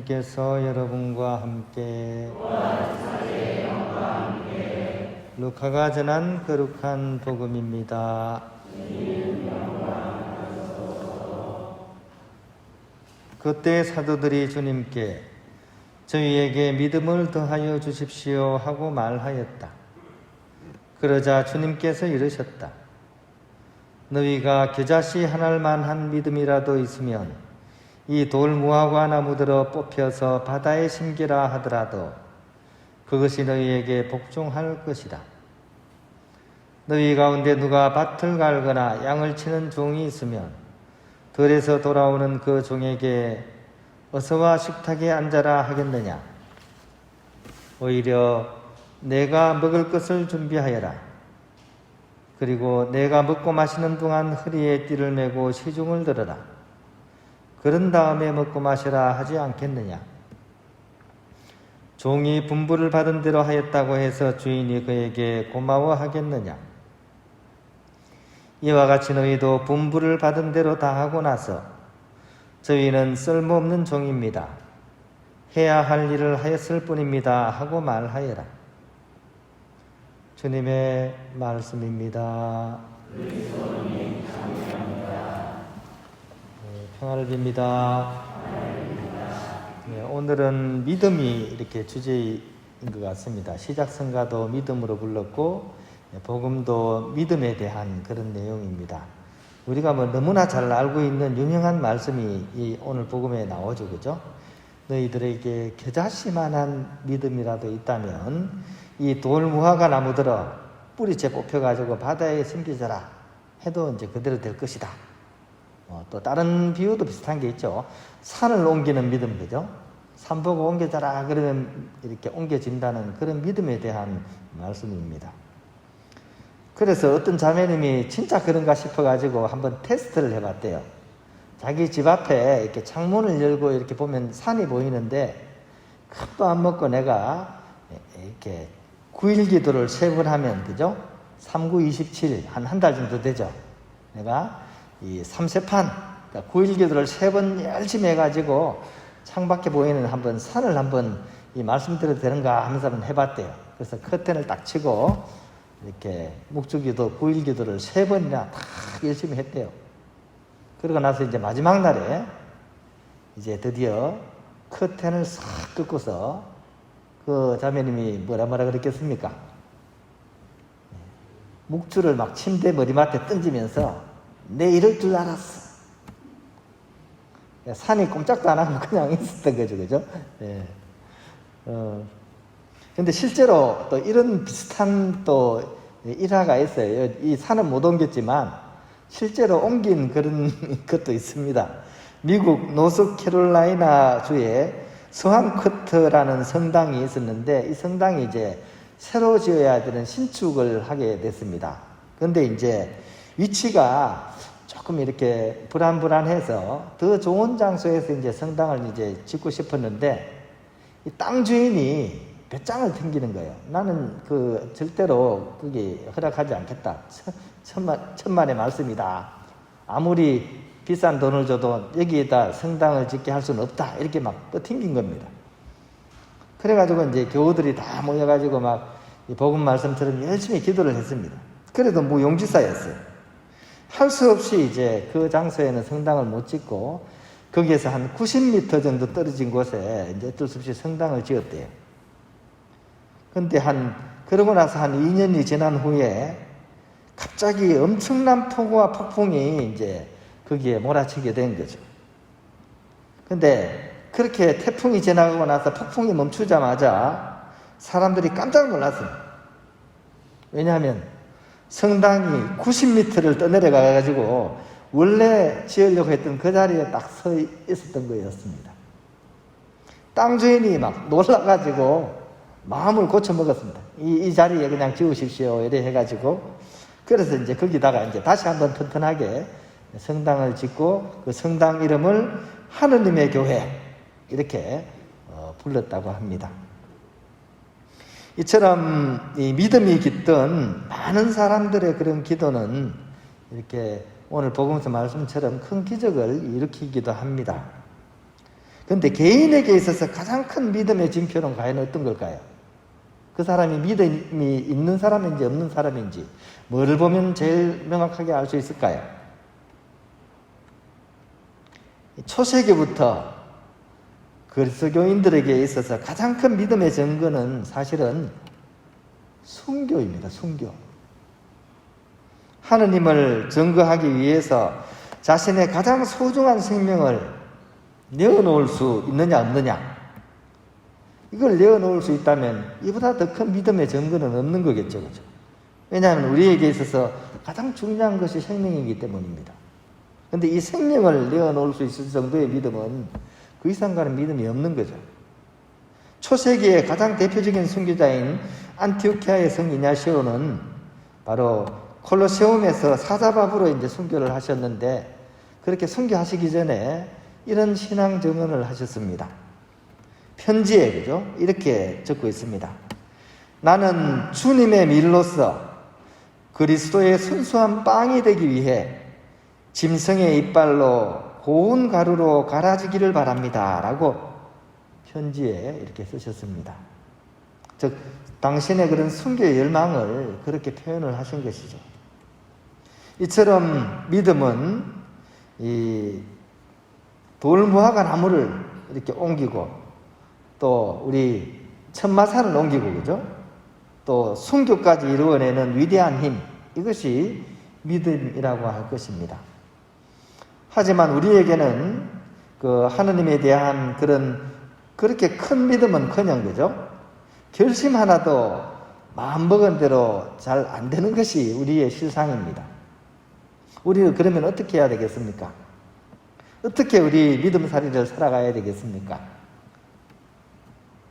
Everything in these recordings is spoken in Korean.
주님께서 여러분과 함께 루카가 전한 거룩한 복음입니다. 그때 사도들이 주님께 저희에게 믿음을 더하여 주십시오 하고 말하였다. 그러자 주님께서 이르셨다. 너희가 겨자씨 한 알만한 믿음이라도 있으면 이 돌 무화과 나무들어 뽑혀서 바다에 심기라 하더라도 그것이 너희에게 복종할 것이다. 너희 가운데 누가 밭을 갈거나 양을 치는 종이 있으면 들에서 돌아오는 그 종에게 어서와 식탁에 앉아라 하겠느냐? 오히려 내가 먹을 것을 준비하여라. 그리고 내가 먹고 마시는 동안 허리에 띠를 메고 시중을 들어라. 그런 다음에 먹고 마시라 하지 않겠느냐? 종이 분부를 받은 대로 하였다고 해서 주인이 그에게 고마워하겠느냐? 이와 같이 너희도 분부를 받은 대로 다 하고 나서 저희는 쓸모없는 종입니다. 해야 할 일을 하였을 뿐입니다. 하고 말하여라. 주님의 말씀입니다. 평안을 빕니다. 네, 오늘은 믿음이 이렇게 주제인 것 같습니다. 시작성가도 믿음으로 불렀고 복음도 믿음에 대한 그런 내용입니다. 우리가 뭐 너무나 잘 알고 있는 유명한 말씀이 이 오늘 복음에 나오죠, 그죠? 너희들에게 겨자씨만한 믿음이라도 있다면 이 돌 무화과 나무들어 뿌리째 뽑혀가지고 바다에 심기져라 해도 이제 그대로 될 것이다. 또 다른 비유도 비슷한 게 있죠. 산을 옮기는 믿음, 그죠? 산 보고 옮겨져라 그러면 이렇게 옮겨진다는 그런 믿음에 대한 말씀입니다. 그래서 어떤 자매님이 진짜 그런가 싶어가지고 한번 테스트를 해봤대요. 자기 집 앞에 이렇게 창문을 열고 이렇게 보면 산이 보이는데 컵도 안 먹고 내가 이렇게 9일 기도를 3번 하면, 그죠? 3, 9, 27, 한 달 정도 되죠. 내가 이 3세판, 그러니까 9일 기도를 3번 열심히 해가지고 창밖에 보이는 산을 한번 이 말씀드려도 되는가 하면서 한번 해봤대요. 그래서 커튼을 딱 치고 이렇게 묵주기도 9일 기도를 3번이나 다 열심히 했대요. 그러고 나서 이제 마지막 날에 이제 드디어 커튼을 싹 긋고서 그 자매님이 뭐라 그랬겠습니까? 묵주를 막 침대 머리맡에 던지면서 내 이럴 줄 알았어. 산이 꼼짝도 안 하고 그냥 있었던 거죠, 그죠? 예. 근데 실제로 또 이런 비슷한 또 일화가 있어요. 이 산은 못 옮겼지만 실제로 옮긴 그런 것도 있습니다. 미국 노스캐롤라이나 주에 서한커트라는 성당이 있었는데 이 성당이 이제 새로 지어야 되는 신축을 하게 됐습니다. 그런데 이제 위치가 조금 이렇게 불안해서 더 좋은 장소에서 이제 성당을 이제 짓고 싶었는데 이 땅 주인이 배짱을 튕기는 거예요. 나는 절대로 그게 허락하지 않겠다. 천만의 말씀이다. 아무리 비싼 돈을 줘도 여기에다 성당을 짓게 할 수는 없다. 이렇게 막 튕긴 겁니다. 그래가지고 이제 교우들이 다 모여가지고 막 이 복음 말씀처럼 열심히 기도를 했습니다. 그래도 무용지사였어요. 할 수 없이 이제 그 장소에는 성당을 못 짓고 거기에서 한 90m 정도 떨어진 곳에 이제 어쩔 수 없이 성당을 지었대요. 근데 그러고 나서 한 2년이 지난 후에 갑자기 엄청난 폭우와 폭풍이 이제 거기에 몰아치게 된 거죠. 근데 그렇게 태풍이 지나가고 나서 폭풍이 멈추자마자 사람들이 깜짝 놀랐습니다. 왜냐하면 성당이 90m를 떠내려가가지고 원래 지으려고 했던 그 자리에 딱 서 있었던 거였습니다. 땅 주인이 막 놀라가지고 마음을 고쳐먹었습니다. 이 자리에 그냥 지으십시오. 이래 해가지고. 그래서 이제 거기다가 이제 다시 한번 튼튼하게 성당을 짓고 그 성당 이름을 하느님의 교회 이렇게 불렀다고 합니다. 이처럼 이 믿음이 깃든 많은 사람들의 그런 기도는 이렇게 오늘 복음서 말씀처럼 큰 기적을 일으키기도 합니다. 그런데 개인에게 있어서 가장 큰 믿음의 징표는 과연 어떤 걸까요? 그 사람이 믿음이 있는 사람인지 없는 사람인지 뭐를 보면 제일 명확하게 알 수 있을까요? 초세기부터 그리스도교인들에게 있어서 가장 큰 믿음의 증거는 사실은 순교입니다. 순교. 하느님을 증거하기 위해서 자신의 가장 소중한 생명을 내어놓을 수 있느냐 없느냐, 이걸 내어놓을 수 있다면 이보다 더 큰 믿음의 증거는 없는 거겠죠. 그렇죠? 왜냐하면 우리에게 있어서 가장 중요한 것이 생명이기 때문입니다. 그런데 이 생명을 내어놓을 수 있을 정도의 믿음은 그 이상 가는 믿음이 없는 거죠. 초세기의 가장 대표적인 순교자인 안티오키아의 성 이냐시오는 바로 콜로세움에서 사자밥으로 이제 순교를 하셨는데, 그렇게 순교하시기 전에 이런 신앙 증언을 하셨습니다. 편지에 그죠? 이렇게 적고 있습니다. 나는 주님의 밀로서 그리스도의 순수한 빵이 되기 위해 짐승의 이빨로 고운 가루로 갈아지기를 바랍니다. 라고 편지에 이렇게 쓰셨습니다. 즉, 당신의 그런 순교의 열망을 그렇게 표현을 하신 것이죠. 이처럼 믿음은 이 돌무화과 나무를 이렇게 옮기고, 또 우리 천마산을 옮기고, 그죠? 또 순교까지 이루어내는 위대한 힘, 이것이 믿음이라고 할 것입니다. 하지만 우리에게는 그 하느님에 대한 그렇게 큰 믿음은커녕, 그죠? 결심 하나도 마음먹은 대로 잘 안 되는 것이 우리의 실상입니다. 우리는 그러면 어떻게 해야 되겠습니까? 어떻게 우리 믿음살이를 살아가야 되겠습니까?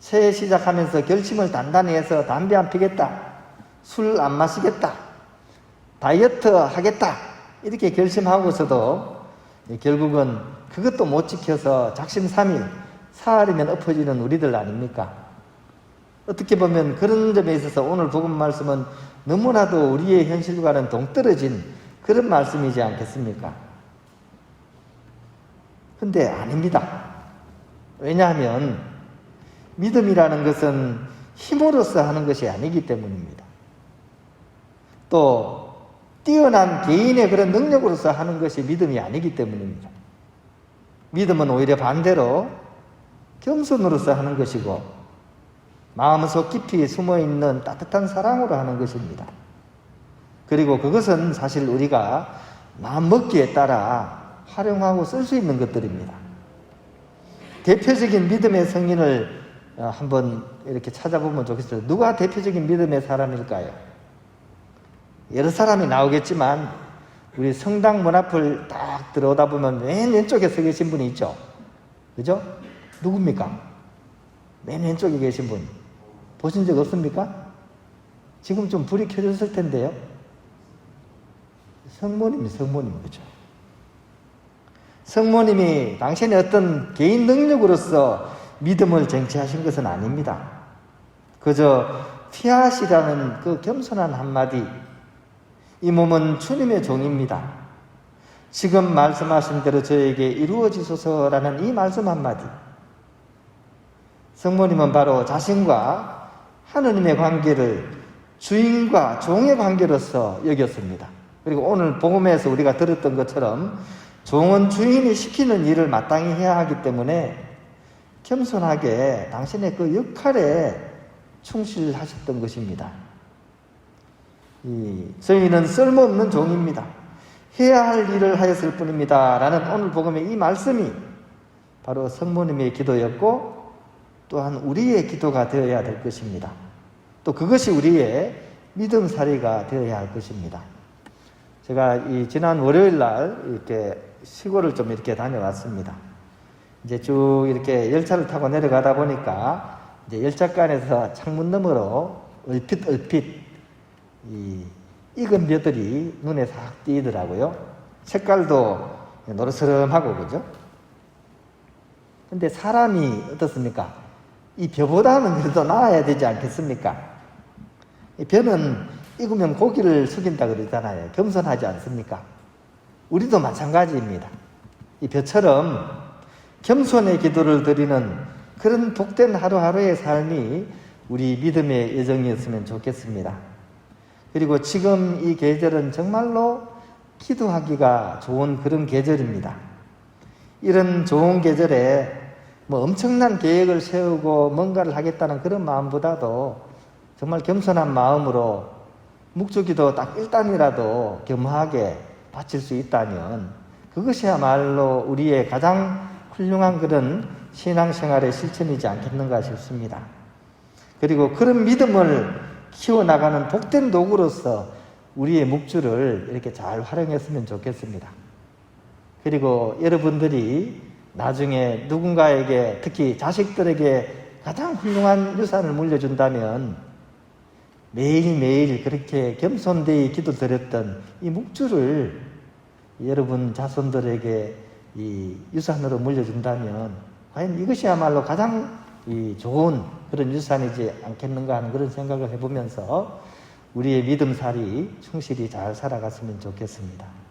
새해 시작하면서 결심을 단단히 해서 담배 안 피겠다, 술 안 마시겠다, 다이어트 하겠다, 이렇게 결심하고서도 결국은 그것도 못 지켜서 작심삼일, 사흘이면 엎어지는 우리들 아닙니까? 어떻게 보면 그런 점에 있어서 오늘 복음 말씀은 너무나도 우리의 현실과는 동떨어진 그런 말씀이지 않겠습니까? 근데 아닙니다. 왜냐하면 믿음이라는 것은 힘으로써 하는 것이 아니기 때문입니다. 또 뛰어난 개인의 그런 능력으로서 하는 것이 믿음이 아니기 때문입니다. 믿음은 오히려 반대로 겸손으로서 하는 것이고, 마음속 깊이 숨어있는 따뜻한 사랑으로 하는 것입니다. 그리고 그것은 사실 우리가 마음먹기에 따라 활용하고 쓸 수 있는 것들입니다. 대표적인 믿음의 성인을 한번 이렇게 찾아보면 좋겠어요. 누가 대표적인 믿음의 사람일까요? 여러 사람이 나오겠지만 우리 성당 문 앞을 딱 들어오다 보면 맨 왼쪽에 서 계신 분이 있죠. 그죠? 누굽니까? 맨 왼쪽에 계신 분 보신 적 없습니까? 지금 좀 불이 켜졌을 텐데요. 성모님, 그죠? 성모님이 당신의 어떤 개인 능력으로서 믿음을 쟁취하신 것은 아닙니다. 그저 피하시라는 그 겸손한 한마디, 이 몸은 주님의 종입니다. 지금 말씀하신 대로 저에게 이루어지소서라는 이 말씀 한마디. 성모님은 바로 자신과 하느님의 관계를 주인과 종의 관계로서 여겼습니다. 그리고 오늘 복음에서 우리가 들었던 것처럼 종은 주인이 시키는 일을 마땅히 해야 하기 때문에 겸손하게 당신의 그 역할에 충실하셨던 것입니다. 이 저희는 쓸모없는 종입니다. 해야 할 일을 하였을 뿐입니다. 라는 오늘 복음의 이 말씀이 바로 성모님의 기도였고, 또한 우리의 기도가 되어야 될 것입니다. 또 그것이 우리의 믿음살이가 되어야 할 것입니다. 제가 이 지난 월요일 날 이렇게 시골을 좀 이렇게 다녀왔습니다. 이제 쭉 이렇게 열차를 타고 내려가다 보니까 이제 열차간에서 창문 너머로 얼핏 이 익은 벼들이 눈에 싹 띄더라고요. 색깔도 노르스름하고, 그죠? 근데 사람이 어떻습니까? 이 벼보다는 그래도 나아야 되지 않겠습니까? 이 벼는 익으면 고기를 숙인다 그러잖아요. 겸손하지 않습니까? 우리도 마찬가지입니다. 이 벼처럼 겸손의 기도를 드리는 그런 복된 하루하루의 삶이 우리 믿음의 여정이었으면 좋겠습니다. 그리고 지금 이 계절은 정말로 기도하기가 좋은 그런 계절입니다. 이런 좋은 계절에 뭐 엄청난 계획을 세우고 뭔가를 하겠다는 그런 마음보다도 정말 겸손한 마음으로 묵주기도 딱 일단이라도 겸허하게 바칠 수 있다면 그것이야말로 우리의 가장 훌륭한 그런 신앙생활의 실천이지 않겠는가 싶습니다. 그리고 그런 믿음을 키워나가는 복된 도구로서 우리의 묵주를 이렇게 잘 활용했으면 좋겠습니다. 그리고 여러분들이 나중에 누군가에게, 특히 자식들에게 가장 훌륭한 유산을 물려준다면 매일매일 그렇게 겸손되이 기도드렸던 이 묵주를 여러분 자손들에게 이 유산으로 물려준다면 과연 이것이야말로 가장 좋은 그런 유산이지 않겠는가 하는 그런 생각을 해보면서 우리의 믿음살이 충실히 잘 살아갔으면 좋겠습니다.